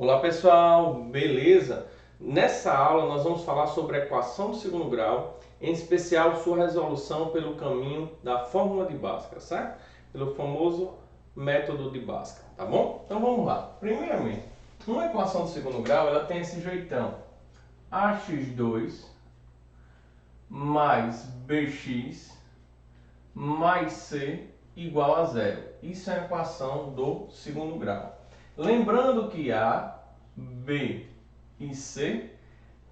Olá pessoal, beleza? Nessa aula nós vamos falar sobre a equação do segundo grau, em especial sua resolução pelo caminho da fórmula de Bhaskara, certo? Pelo famoso método de Bhaskara, tá bom? Então vamos lá. Primeiramente, uma equação do segundo grau ela tem esse jeitão: ax2 mais bx mais c igual a zero. Isso é a equação do segundo grau. Lembrando que A, B e C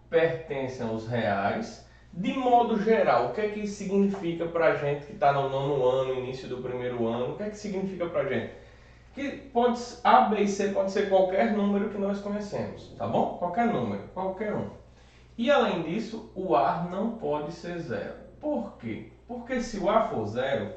pertencem aos reais. De modo geral, o que é que isso significa para a gente que está no nono ano, início do primeiro ano? O que é que significa para a gente? Que pode, A, B e C pode ser qualquer número que nós conhecemos, tá bom? Qualquer número, qualquer um. E além disso, o A não pode ser zero. Por quê? Porque se o A for zero,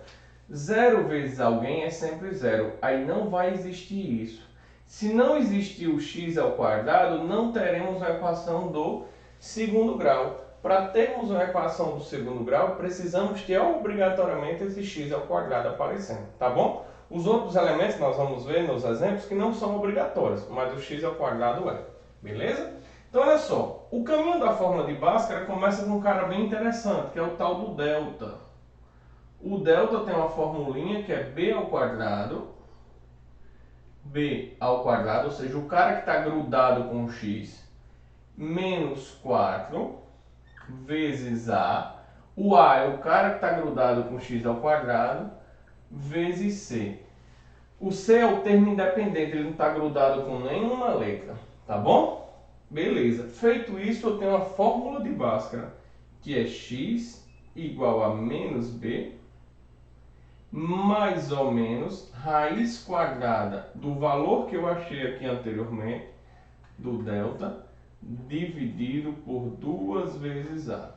0 vezes alguém é sempre zero. Aí não vai existir isso. Se não existir o x ao quadrado, não teremos a equação do segundo grau. Para termos uma equação do segundo grau, precisamos ter obrigatoriamente esse x ao quadrado aparecendo, tá bom? Os outros elementos nós vamos ver nos exemplos que não são obrigatórios, mas o x ao quadrado é. Beleza? Então olha só, o caminho da fórmula de Bhaskara começa com um cara bem interessante, que é o tal do delta. O delta tem uma formulinha que é b ao quadrado, ou seja, o cara que está grudado com o x, menos 4 vezes a. O a é o cara que está grudado com x ao quadrado, vezes c. O c é o termo independente, ele não está grudado com nenhuma letra, tá bom? Beleza. Feito isso, eu tenho a fórmula de Bhaskara, que é x igual a menos b, mais ou menos raiz quadrada do valor que eu achei aqui anteriormente, do delta, dividido por 2 vezes a.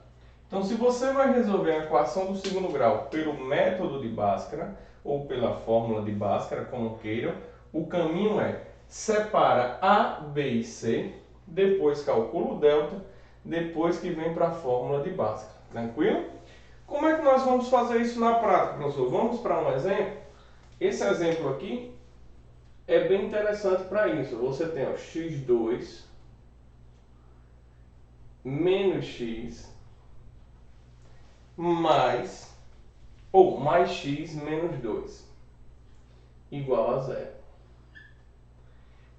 Então, se você vai resolver a equação do segundo grau pelo método de Bhaskara, ou pela fórmula de Bhaskara, como queiram, o caminho é: separa A, B e C, depois calcula o delta, depois que vem para a fórmula de Bhaskara. Tranquilo? Como é que nós vamos fazer isso na prática, professor? Vamos para um exemplo? Esse exemplo aqui é bem interessante para isso. Você tem x2 menos x mais x menos 2 igual a zero.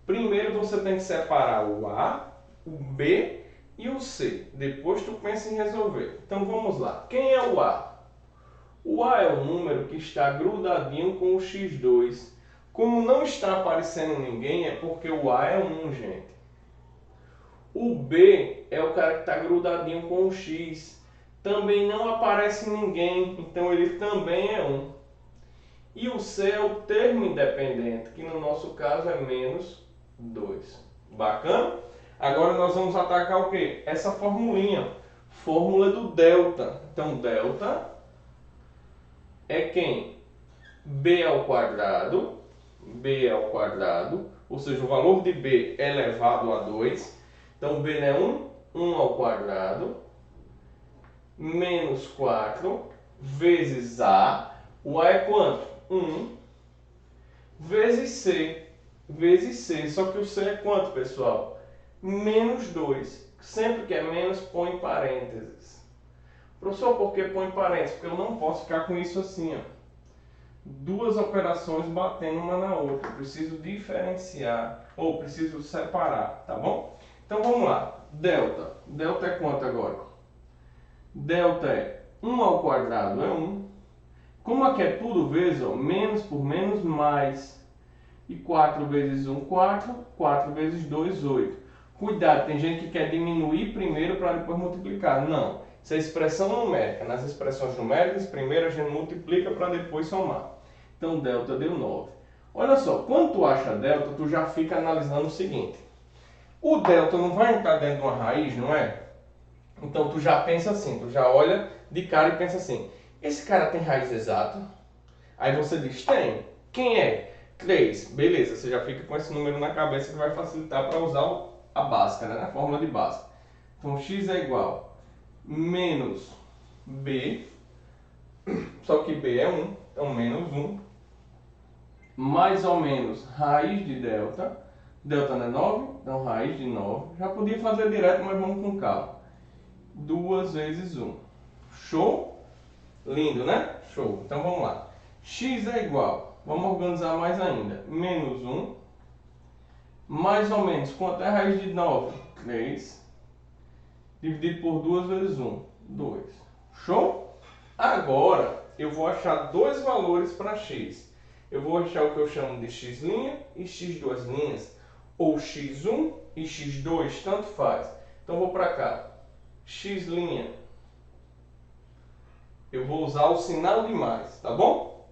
Primeiro você tem que separar o A, o B e o C. Depois tu pensa em resolver. Então vamos lá. Quem é o A? O A é o número que está grudadinho com o x2. Como não está aparecendo ninguém, é porque o A é 1, gente. O B é o cara que está grudadinho com o x. Também não aparece ninguém, então ele também é 1. E o C é o termo independente, que no nosso caso é menos 2. Bacana? Agora nós vamos atacar o quê? Essa formulinha. Fórmula do delta. Então, delta é quem? B ao quadrado, ou seja, o valor de B elevado a 2. Então, B não é 1, 1 ao quadrado, menos 4, vezes A. O A é quanto? 1, vezes C. Só que o C é quanto, pessoal? Menos 2. Sempre que é menos, põe parênteses. Professor, por que põe parênteses? Porque eu não posso ficar com isso assim, ó. Duas operações batendo uma na outra. Eu preciso diferenciar, ou preciso separar, tá bom? Então vamos lá. Delta. Delta é quanto agora? Delta é 1 ao quadrado é 1. Como aqui é tudo vezes, ó, menos por menos, mais. E 4 vezes 1, 4. 4 vezes 2, 8. Cuidado, tem gente que quer diminuir primeiro para depois multiplicar. Não. Isso é expressão numérica. Nas expressões numéricas, primeiro a gente multiplica para depois somar. Então, delta deu 9. Olha só, quando tu acha delta, tu já fica analisando o seguinte. O delta não vai entrar dentro de uma raiz, não é? Então, tu já pensa assim, tu já olha de cara e pensa assim. Esse cara tem raiz exata? Aí você diz, tem. Quem é? 3. Beleza, você já fica com esse número na cabeça que vai facilitar para usar a Bhaskara, né? A fórmula de Bhaskara. Então, x é igual menos b, só que b é 1, então menos 1, mais ou menos raiz de delta, Delta não é 9, então raiz de 9. Já podia fazer direto, mas vamos com calma. 2 vezes 1. Show? Lindo, né? Show. Então vamos lá. X é igual, vamos organizar mais ainda, menos 1, mais ou menos, quanto é a raiz de 9? 3, dividido por 2 vezes 1, 2. Show? Agora, eu vou achar dois valores para x. Eu vou achar o que eu chamo de x' e x duas linhas, ou x1 e x2, tanto faz. Então, vou para cá. X', eu vou usar o sinal de mais, tá bom?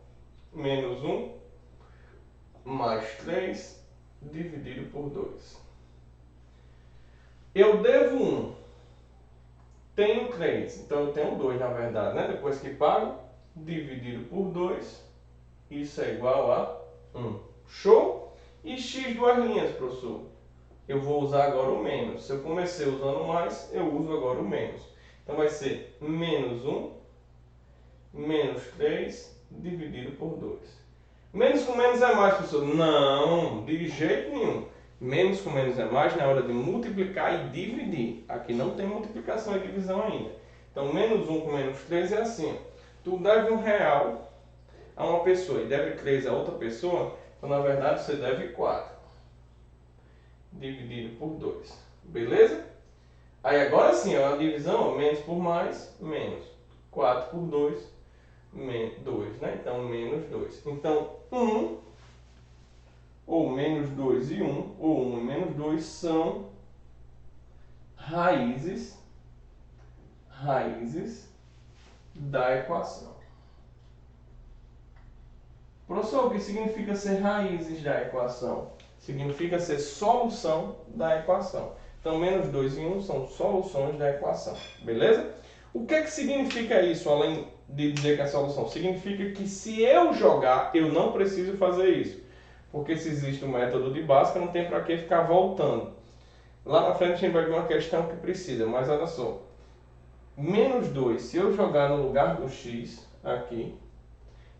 Menos 1 mais 3 dividido por 2. Eu devo 1. Tenho 3, então eu tenho 2 na verdade, né? Depois que pago, dividido por 2, isso é igual a 1. Show? E x duas linhas, professor? Eu vou usar agora o menos. Se eu comecei usando mais, eu uso agora o menos. Então vai ser menos 1, menos 3, dividido por 2. Menos com menos é mais, professor? Não, de jeito nenhum. Menos com menos é mais na hora de multiplicar e dividir. Aqui não tem multiplicação e divisão ainda. Então, menos 1 com menos 3 é assim. Tu deve R$1 a uma pessoa e deve 3 a outra pessoa, então, na verdade, você deve 4. Dividido por 2. Beleza? Aí, agora sim, a divisão, menos por mais, menos. 4 por 2, 2, né? Então, menos 2. Então, 1, ou menos 2 e 1, ou 1 e menos 2, são raízes da equação. Professor, o que significa ser raízes da equação? Significa ser solução da equação. Então, menos 2 e 1 são soluções da equação. Beleza? O que significa isso, além de dizer que é solução? Significa que se eu jogar, eu não preciso fazer isso. Porque se existe um método de Bhaskara, não tem para que ficar voltando. Lá na frente a gente vai ver uma questão que precisa, mas olha só. Menos 2, se eu jogar no lugar do x aqui,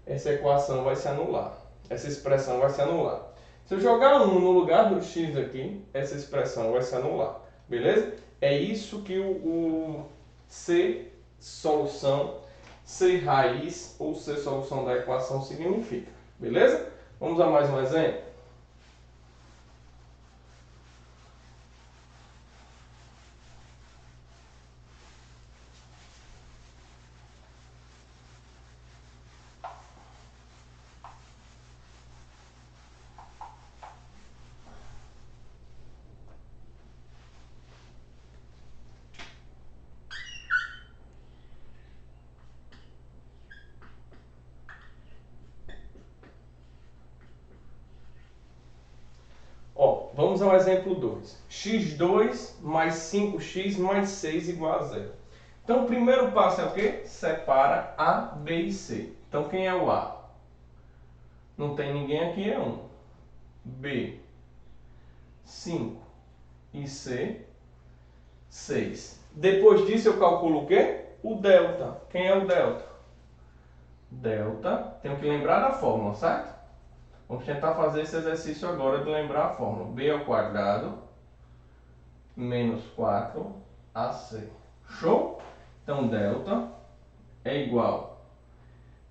essa equação vai se anular. Essa expressão vai se anular. Se eu jogar 1 no lugar do x aqui, essa expressão vai se anular. Beleza? É isso que o ser solução, ser raiz ou ser solução da equação significa. Beleza? Vamos a mais um exemplo? Ó, vamos ao exemplo 2. x2 mais 5x mais 6 igual a 0. Então, o primeiro passo é o quê? Separa A, B e C. Então, quem é o A? Não tem ninguém aqui, é 1. B, 5. E C, 6. Depois disso, eu calculo o quê? O delta. Quem é o delta? Delta, tenho que lembrar da fórmula, certo? Vamos tentar fazer esse exercício agora de lembrar a fórmula. B ao quadrado menos 4AC. Show? Então, delta é igual.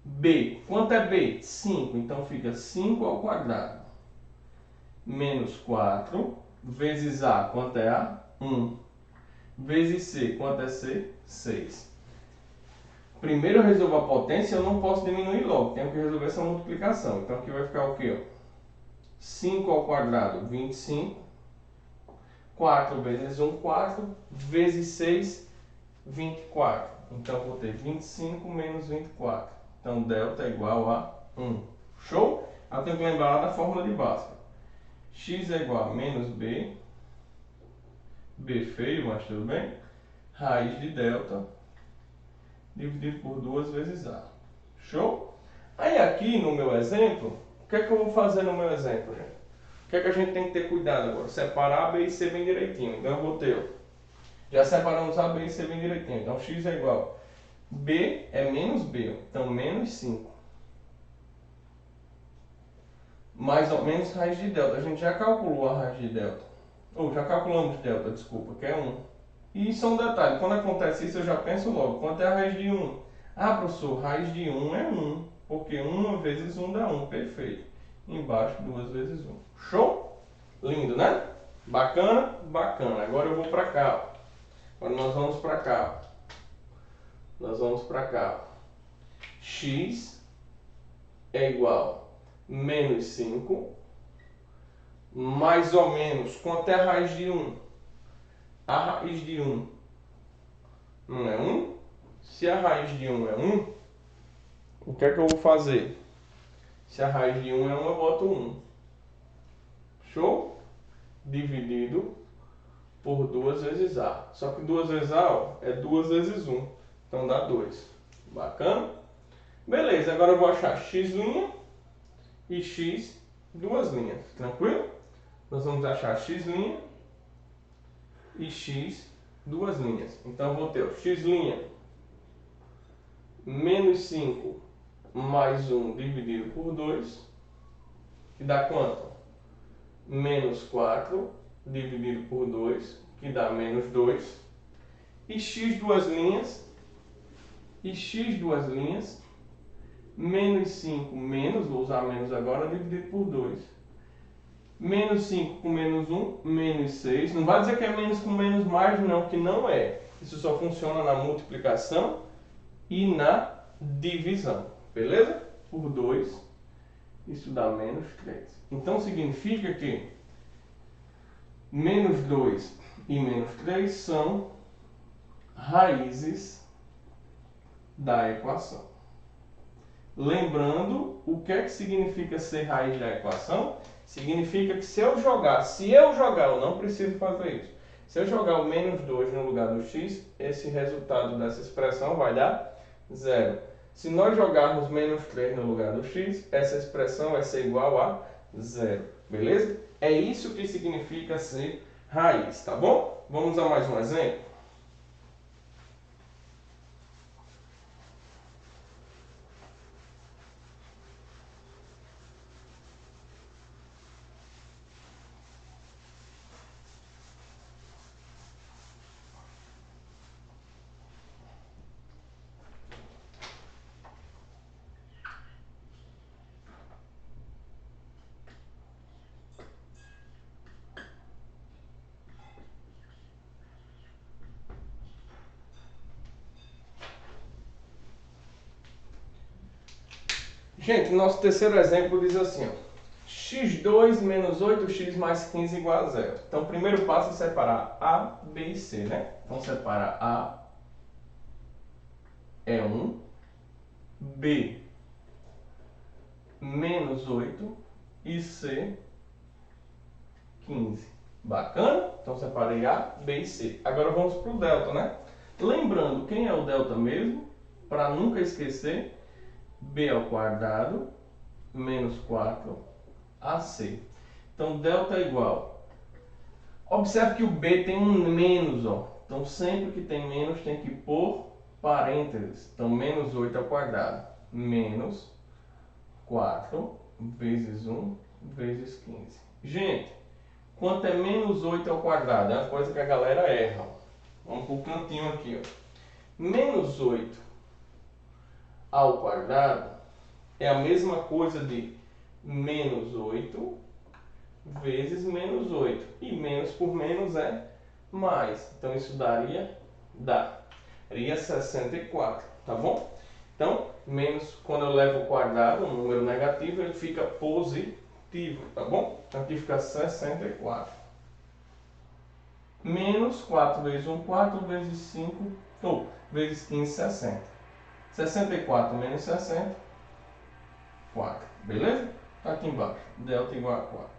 B, quanto é B? 5. Então, fica 5 ao quadrado menos 4 vezes A, quanto é A? 1. Vezes C, quanto é C? 6. Primeiro eu resolvo a potência, eu não posso diminuir logo. Tenho que resolver essa multiplicação. Então, aqui vai ficar o quê? 5 ao quadrado, 25. 4 vezes 1, 4. Vezes 6, 24. Então, vou ter 25 menos 24. Então, delta é igual a 1. Show? Eu tenho que lembrar da fórmula de Bhaskara. X é igual a menos B. B feio, mas tudo bem. Raiz de delta dividido por 2 vezes A. Show? Aí aqui no meu exemplo, o que é que eu vou fazer no meu exemplo, gente? O que é que a gente tem que ter cuidado agora? Separar A, B e C bem direitinho. Então eu vou ter, já separamos A, B e C bem direitinho. Então x é igual. B é menos B, então menos 5. mais ou menos raiz de delta. A gente já calculou a raiz de delta. Ou já calculamos delta, desculpa, que é 1. E isso é um detalhe, quando acontece isso eu já penso logo, quanto é a raiz de 1? Ah, professor, raiz de 1 é 1, porque 1 vezes 1 dá 1, perfeito. Embaixo 2 vezes 1. Show? Lindo, né? Bacana? Bacana. Agora eu vou para cá. Agora nós vamos para cá. Nós vamos para cá. X é igual a menos 5, mais ou menos, quanto é a raiz de 1? A raiz de 1 não é 1? Se a raiz de 1 é 1, o que é que eu vou fazer? Se a raiz de 1 é 1, eu boto 1. Show? Dividido por 2 vezes A. Só que 2 vezes A ó, é 2 vezes 1. Então dá 2. Bacana? Beleza, agora eu vou achar x' e x duas linhas. Tranquilo? Nós vamos achar x' e x duas linhas. Então eu vou ter o x' menos 5 mais 1 dividido por 2, que dá quanto? Menos 4 dividido por 2, que dá menos 2. E x duas linhas, menos 5 menos, vou usar menos agora, dividido por 2. Menos 5 com menos 1, menos 6. Não vai dizer que é menos com menos mais, não, que não é. Isso só funciona na multiplicação e na divisão. Beleza? Por 2, isso dá menos 3. Então significa que menos 2 e menos 3 são raízes da equação. Lembrando, o que é que significa ser raiz da equação? Significa que se eu jogar, eu não preciso fazer isso. Se eu jogar o menos 2 no lugar do x, esse resultado dessa expressão vai dar 0. Se nós jogarmos menos 3 no lugar do x, essa expressão vai ser igual a 0. Beleza? É isso que significa ser raiz, tá bom? Vamos a mais um exemplo? Gente, nosso terceiro exemplo diz assim, ó, x2 menos 8x mais 15 igual a 0. Então, o primeiro passo é separar A, B e C, né? Então, separa A é 1, B menos 8 e C 15. Bacana? Então, separei A, B e C. Agora vamos para o delta, né? Lembrando, quem é o delta mesmo? Para nunca esquecer, b ao quadrado menos 4ac. Então, delta é igual. Observe que o b tem um menos, ó. Então, sempre que tem menos, tem que pôr parênteses. Então, menos 8 ao quadrado menos 4 vezes 1 vezes 15. Gente, quanto é menos 8 ao quadrado? É uma coisa que a galera erra. Vamos para o cantinho aqui, ó. Menos 8 ao quadrado é a mesma coisa de menos 8 vezes menos 8. E menos por menos é mais. Então, isso daria 64, tá bom? Então, menos, quando eu levo o quadrado, um número negativo, ele fica positivo, tá bom? Então, aqui fica 64. Menos 4 vezes 1, 4 vezes 5, ou vezes 15, 60. 64 menos 60, 4. Beleza? Tá aqui embaixo. Delta igual a 4.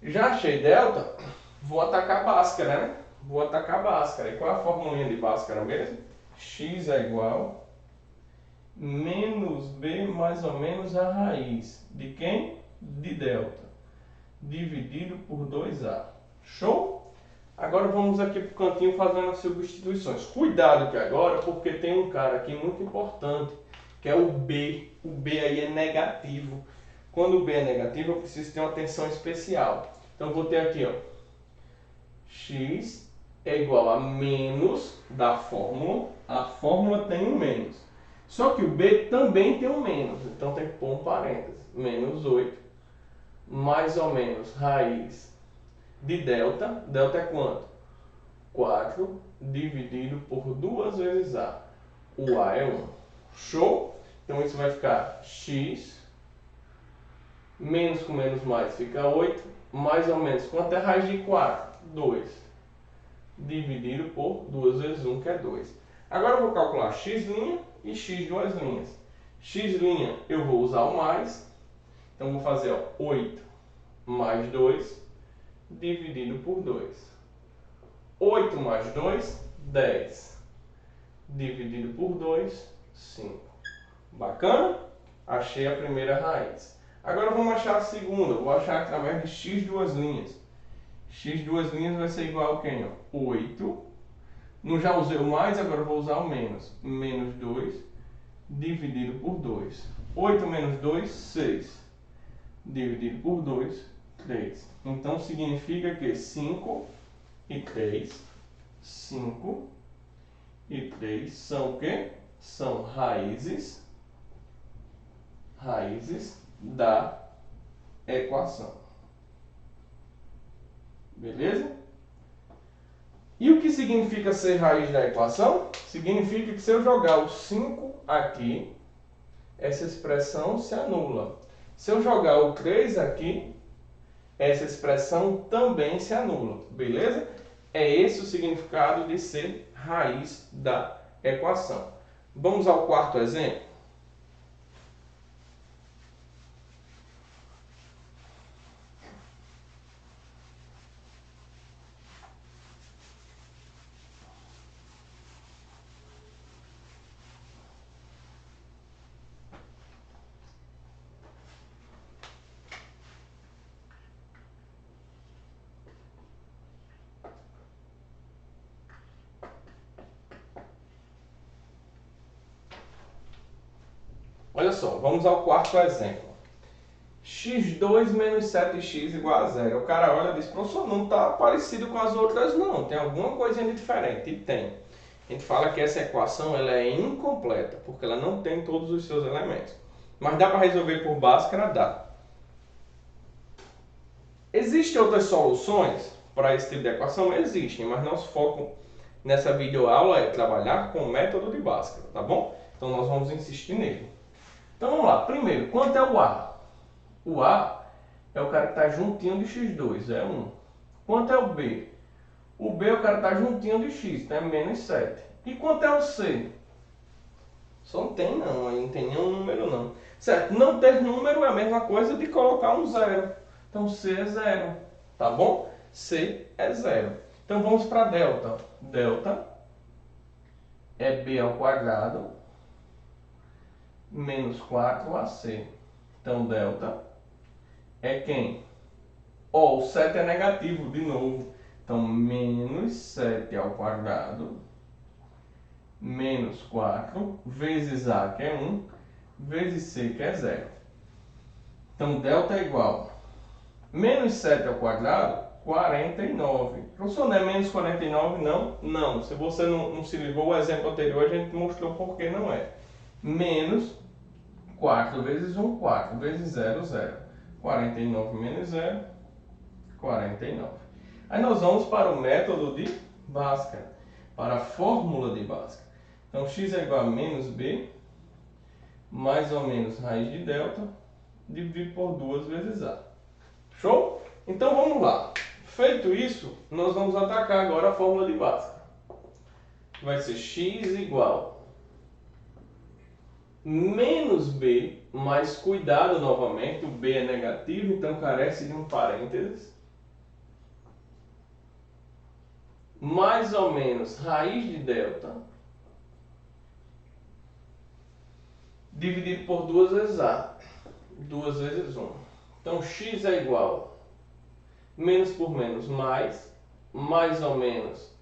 Já achei delta, vou atacar Bhaskara, né? Vou atacar Bhaskara. E qual é a formulinha de Bhaskara mesmo? X é igual menos b mais ou menos a raiz. De quem? De delta. Dividido por 2a. Show? Agora vamos aqui para o cantinho fazendo as substituições. Cuidado que agora, porque tem um cara aqui muito importante, que é o B. O B aí é negativo. Quando o B é negativo, eu preciso ter uma atenção especial. Então, eu vou ter aqui, ó, x é igual a menos da fórmula. A fórmula tem um menos. Só que o B também tem um menos. Então, tem que pôr um parênteses. Menos 8, mais ou menos, raiz de delta. Delta é quanto? 4 dividido por 2 vezes A. O A é 1. Show? Então, isso vai ficar x, menos com menos mais fica 8, mais ou menos, quanto é a raiz de 4? 2. Dividido por 2 vezes 1, que é 2. Agora eu vou calcular x' e x duas linhas. X' eu vou usar o mais, então vou fazer, ó, 8 mais 2 dividido por 2. 8 mais 2, 10. Dividido por 2, 5. Bacana? Achei a primeira raiz. Agora vamos achar a segunda. Vou achar através de x duas linhas. X duas linhas vai ser igual a quem? 8. Não já usei o mais, agora vou usar o menos. Menos 2 dividido por 2. 8 menos 2, 6. Dividido por 2, 3. Então significa que 5 e 3. 5 e 3 são o quê? São raízes da equação. Beleza? E o que significa ser raiz da equação? Significa que se eu jogar o 5 aqui, essa expressão se anula. Se eu jogar o 3 aqui, essa expressão também se anula. Beleza? É esse o significado de ser raiz da equação. Vamos ao quarto exemplo? Olha só, vamos ao quarto exemplo. x2 menos 7x igual a 0. O cara olha e diz, professor, não está parecido com as outras não, tem alguma coisinha de diferente. E tem. A gente fala que essa equação ela é incompleta, porque ela não tem todos os seus elementos. Mas dá para resolver por Bhaskara? Dá. Existem outras soluções para esse tipo de equação? Existem, mas nosso foco nessa videoaula é trabalhar com o método de Bhaskara, tá bom? Então nós vamos insistir nele. Então vamos lá. Primeiro, quanto é o A? O A é o cara que está juntinho de x2, é 1. Quanto é o B? O B é o cara que está juntinho de x, então é menos 7. E quanto é o C? Só não tem não, aí não tem nenhum número não. Certo, não ter número é a mesma coisa de colocar um zero. Então C é 0, tá bom? C é 0. Então vamos para delta. Delta é B ao quadrado menos 4AC. Então delta é quem? Ó, o 7 é negativo de novo. Então menos 7 ao quadrado menos 4 vezes A, que é 1, vezes C, que é 0. Então delta é igual menos 7 ao quadrado, 49. Professor, não é menos 49 não? Não. Se você não se ligou, o exemplo anterior a gente mostrou por que não é. Menos 4 vezes 1, 4 vezes 0, 0. 49 menos 0, 49. Aí nós vamos para o método de Bhaskara, para a fórmula de Bhaskara. Então x é igual a menos b, mais ou menos raiz de delta, dividido por 2 vezes a. Show? Então vamos lá. Feito isso, nós vamos atacar agora a fórmula de Bhaskara. Vai ser x igual menos b, mas cuidado novamente, o b é negativo, então carece de um parênteses. Mais ou menos raiz de delta, dividido por 2 vezes a. 2 vezes 1. Então x é igual menos por menos mais ou menos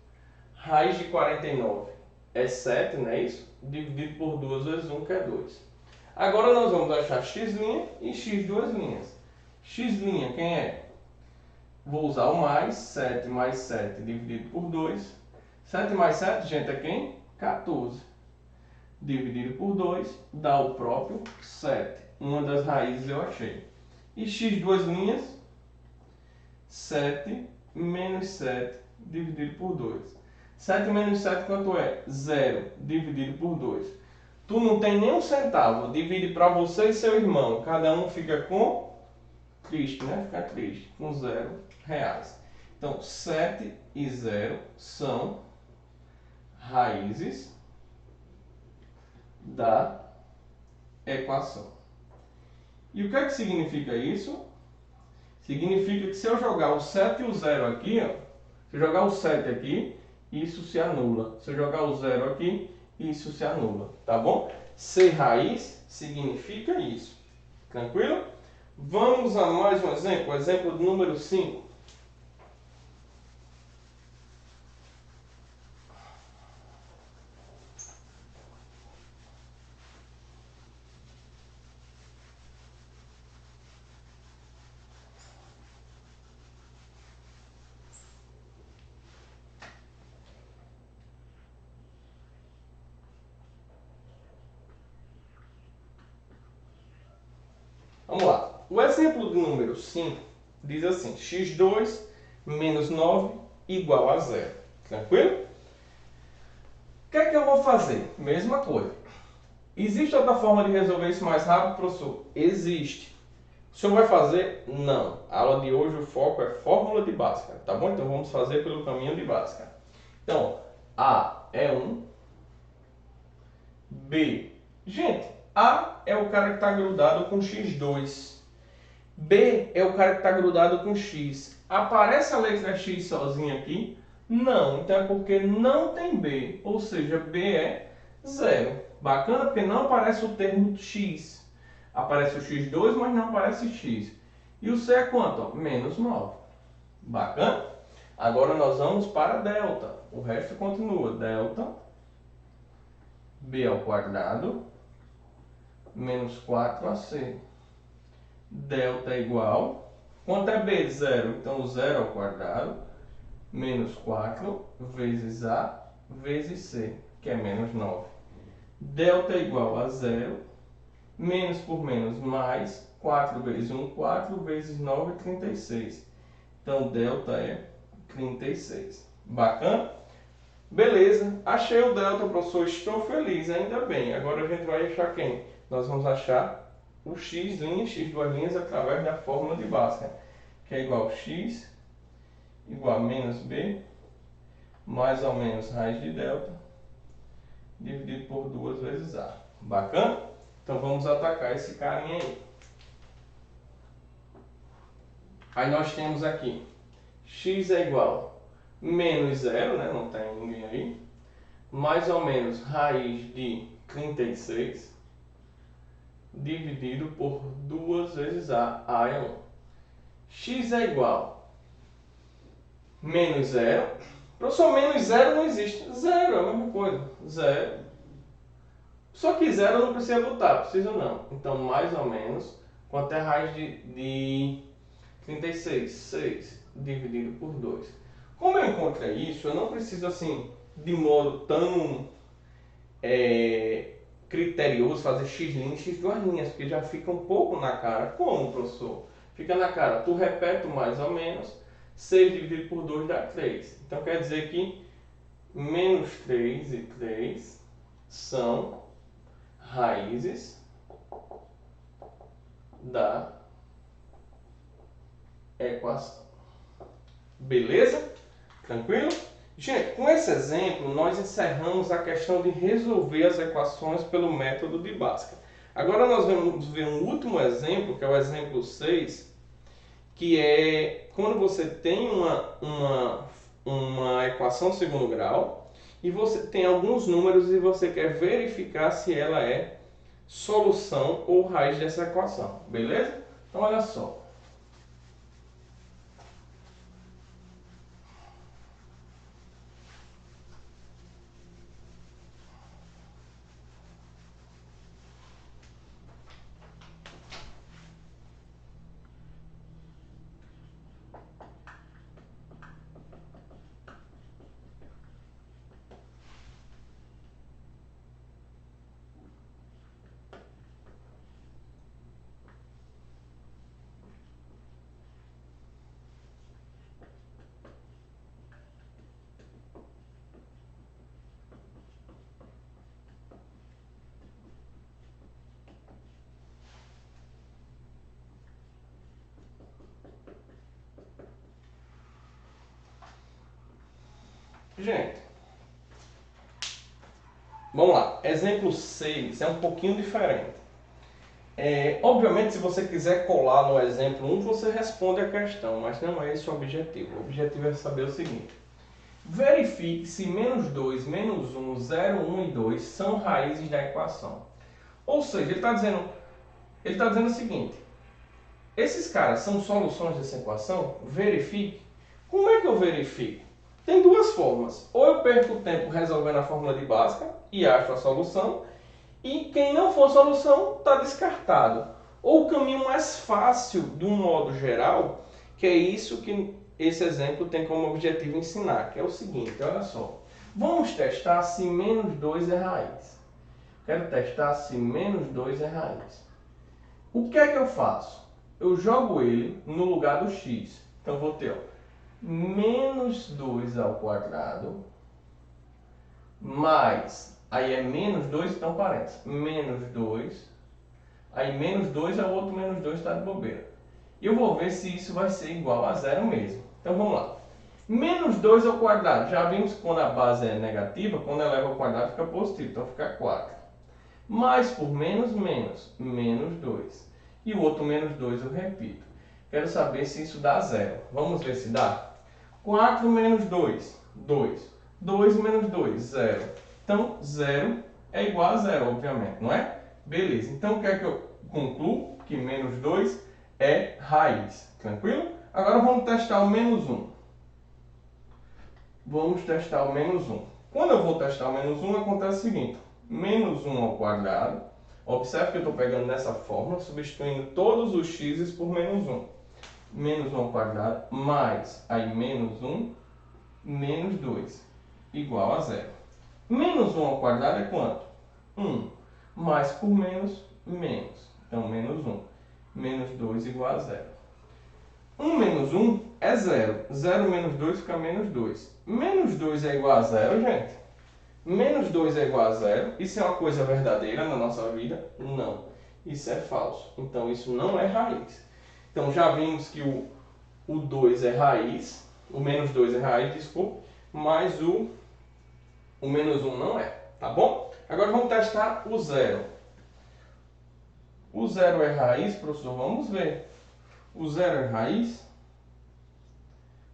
raiz de 49 é 7, não é isso? Dividido por 2 vezes 1, que é 2. Agora nós vamos achar x' e x duas linhas. X' quem é? Vou usar o mais 7 dividido por 2. 7 mais 7, gente, é quem? 14. Dividido por 2 dá o próprio 7. Uma das raízes eu achei. E x duas linhas, 7 menos 7 dividido por 2. 7 menos 7 quanto é? 0 dividido por 2. Tu não tem nem um centavo, divide para você e seu irmão. Cada um fica com triste, né? Fica triste, com 0 reais. Então, 7 e 0 são raízes da equação. E o que é que significa isso? Significa que se eu jogar o 7 e o 0 aqui, ó, se eu jogar o 7 aqui, isso se anula. Se eu jogar o 0 aqui, isso se anula, tá bom? Ser raiz significa isso. Tranquilo? Vamos a mais um exemplo, o exemplo do número 5. Vamos lá. O exemplo do número 5 diz assim: x2 menos 9 igual a 0. Tranquilo? O que é que eu vou fazer? Mesma coisa. Existe outra forma de resolver isso mais rápido, professor? Existe. O senhor vai fazer? Não. A aula de hoje o foco é fórmula de Bhaskara, tá bom? Então vamos fazer pelo caminho de Bhaskara. Então, A é 1, B. Gente, A é o cara que está grudado com x2. B é o cara que está grudado com x. Aparece a letra x sozinha aqui? Não. Então é porque não tem B. Ou seja, B é 0. Bacana porque não aparece o termo x. Aparece o x2, mas não aparece x. E o C é quanto? Ó, menos 9. Bacana? Agora nós vamos para delta. O resto continua. Delta B ao quadrado menos 4ac. Delta é igual. Quanto é B? 0. Então 0 ao quadrado menos 4 vezes A vezes C, que é menos 9. Delta é igual a 0. Menos por menos mais. 4 vezes 1, 4 vezes 9, 36. Então delta é 36. Bacana? Beleza, achei o delta, professor, estou feliz, ainda bem. Agora a gente vai achar quem? Nós vamos achar o x', x duas linhas, através da fórmula de Bhaskara, que é igual a x igual a menos b, mais ou menos raiz de delta, dividido por 2 vezes a. Bacana? Então vamos atacar esse carinha aí. Aí nós temos aqui, x é igual a menos 0, né? Não tem ninguém aí, mais ou menos raiz de 36, dividido por 2 vezes a. A é 1. X é igual a menos 0. Professor, menos 0 não existe. 0 é a mesma coisa. 0. Só que 0 eu não precisa botar. Precisa não. Então, mais ou menos, quanto é a raiz de 36? 6. Dividido por 2. Como eu encontrei isso, eu não preciso assim, de modo tão criterioso, fazer x' e x duas linhas, porque já fica um pouco na cara. Como, professor? Fica na cara. Tu repete mais ou menos, 6 dividido por 2 dá 3. Então quer dizer que menos 3 e 3 são raízes da equação. Beleza? Tranquilo? Gente, com esse exemplo, nós encerramos a questão de resolver as equações pelo método de Bhaskara. Agora nós vamos ver um último exemplo, que é o exemplo 6, que é quando você tem uma equação segundo grau e você tem alguns números e você quer verificar se ela é solução ou raiz dessa equação. Beleza? Então, olha só. Gente, vamos lá. Exemplo 6 é um pouquinho diferente. Obviamente, se você quiser colar no exemplo 1, você responde a questão, mas não é esse o objetivo. O objetivo é saber o seguinte. Verifique se menos 2, menos 1, 0, 1 e 2 são raízes da equação. Ou seja, ele está dizendo o seguinte. Esses caras são soluções dessa equação? Verifique. Como é que eu verifico? Tem duas formas. Ou eu perco o tempo resolvendo a fórmula de Bhaskara e acho a solução. E quem não for solução está descartado. Ou o caminho mais fácil, de um modo geral, que é isso que esse exemplo tem como objetivo ensinar, que é o seguinte, olha só. Vamos testar se menos 2 é raiz. Quero testar se menos 2 é raiz. O que é que eu faço? Eu jogo ele no lugar do x. Então, vou ter menos 2 ao quadrado mais, aí é menos 2, então parênteses, menos 2, aí menos 2 é o outro menos 2, está de bobeira. E eu vou ver se isso vai ser igual a zero mesmo. Então, vamos lá. Menos 2 ao quadrado, já vimos que quando a base é negativa, quando eleva ao quadrado fica positivo, então fica 4. Mais por menos, menos 2. E o outro menos 2 eu repito. Quero saber se isso dá zero. Vamos ver se dá. 4 menos 2, 2. 2 menos 2, 0. Então, 0 é igual a zero, obviamente, não é? Beleza. Então, o que é que eu concluo? Que menos 2 é raiz. Tranquilo? Agora vamos testar o menos 1. Vamos testar o menos 1. Quando eu vou testar o menos 1, acontece o seguinte. Menos 1 ao quadrado. Observe que eu estou pegando dessa forma, substituindo todos os x por menos 1. Menos 1 ao quadrado mais, aí menos 1, menos 2, igual a zero. Menos 1 ao quadrado é quanto? 1. Mais por menos, menos. Então, menos 1. Menos 2 igual a zero. 1 menos 1 é 0. 0 menos 2 fica menos 2. Menos 2 é igual a zero, gente? Menos 2 é igual a zero. Isso é uma coisa verdadeira na nossa vida? Não. Isso é falso. Então, isso não é raiz. Então, já vimos que o 2 é raiz. O menos 2 é raiz, desculpa. Mas o menos 1 não é. Tá bom? Agora, vamos testar o 0. O 0 é raiz, professor? Vamos ver. O 0 é raiz.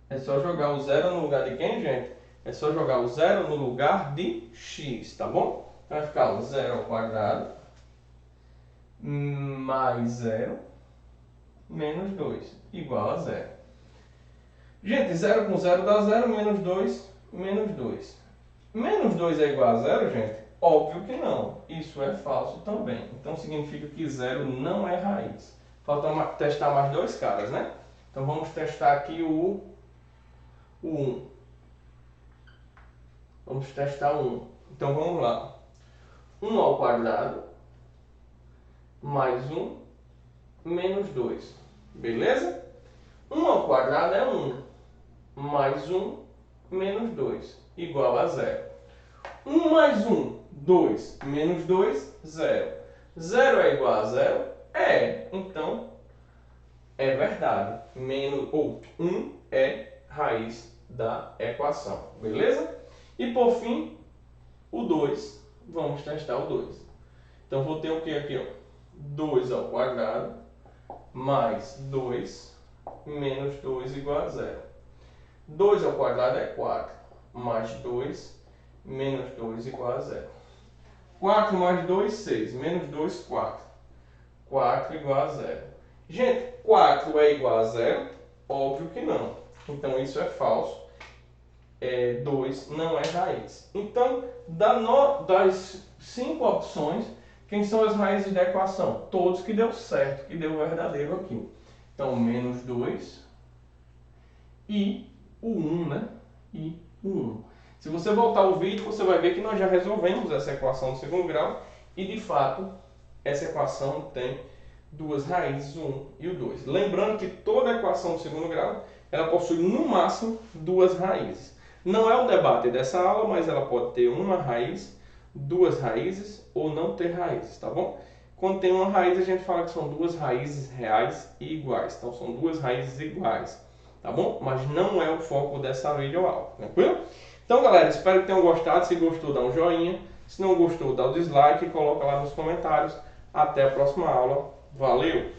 É só jogar o 0 no lugar de quem, gente? É só jogar o 0 no lugar de x, tá bom? Então vai ficar o 0 ao quadrado mais 0 menos 2 igual a 0. Gente, 0 com 0 dá 0, menos 2, menos 2. Menos 2 é igual a 0, gente? Óbvio que não. Isso é falso também. Então significa que 0 não é raiz. Falta testar mais dois caras, né? Então vamos testar aqui o 1. Vamos testar o 1. Então vamos lá. 1 ao quadrado mais 1 menos 2. Beleza? 1 ao quadrado é 1. Mais 1 menos 2. Igual a 0. 1 mais 1, 2. Menos 2, 0. 0 é igual a 0? É. Então, é verdade. 1 é raiz da equação. Beleza? E por fim, o 2. Vamos testar o 2. Então, vou ter o que aqui? 2 ao quadrado mais 2 menos 2 igual a 0. 2 ao quadrado é 4. Mais 2 menos 2 igual a 0. 4 mais 2, 6. Menos 2, 4. 4 igual a 0. Gente, 4 é igual a 0? Óbvio que não. Então, isso é falso. 2 não é raiz. Então, das 5 opções, quem são as raízes da equação? Todos que deu certo, que deu verdadeiro aqui. Então, menos 2 e o 1, né? E o 1. Se você voltar o vídeo, você vai ver que nós já resolvemos essa equação do segundo grau e, de fato, essa equação tem duas raízes, o 1 e o 2. Lembrando que toda equação do segundo grau, ela possui, no máximo, duas raízes. Não é o debate dessa aula, mas ela pode ter uma raiz, duas raízes ou não ter raízes, tá bom? Quando tem uma raiz, a gente fala que são duas raízes reais e iguais. Então, são duas raízes iguais. tá bom? Mas não é o foco dessa videoaula, tranquilo? Então, galera, espero que tenham gostado. Se gostou, dá um joinha. Se não gostou, dá o dislike e coloca lá nos comentários. Até a próxima aula. Valeu!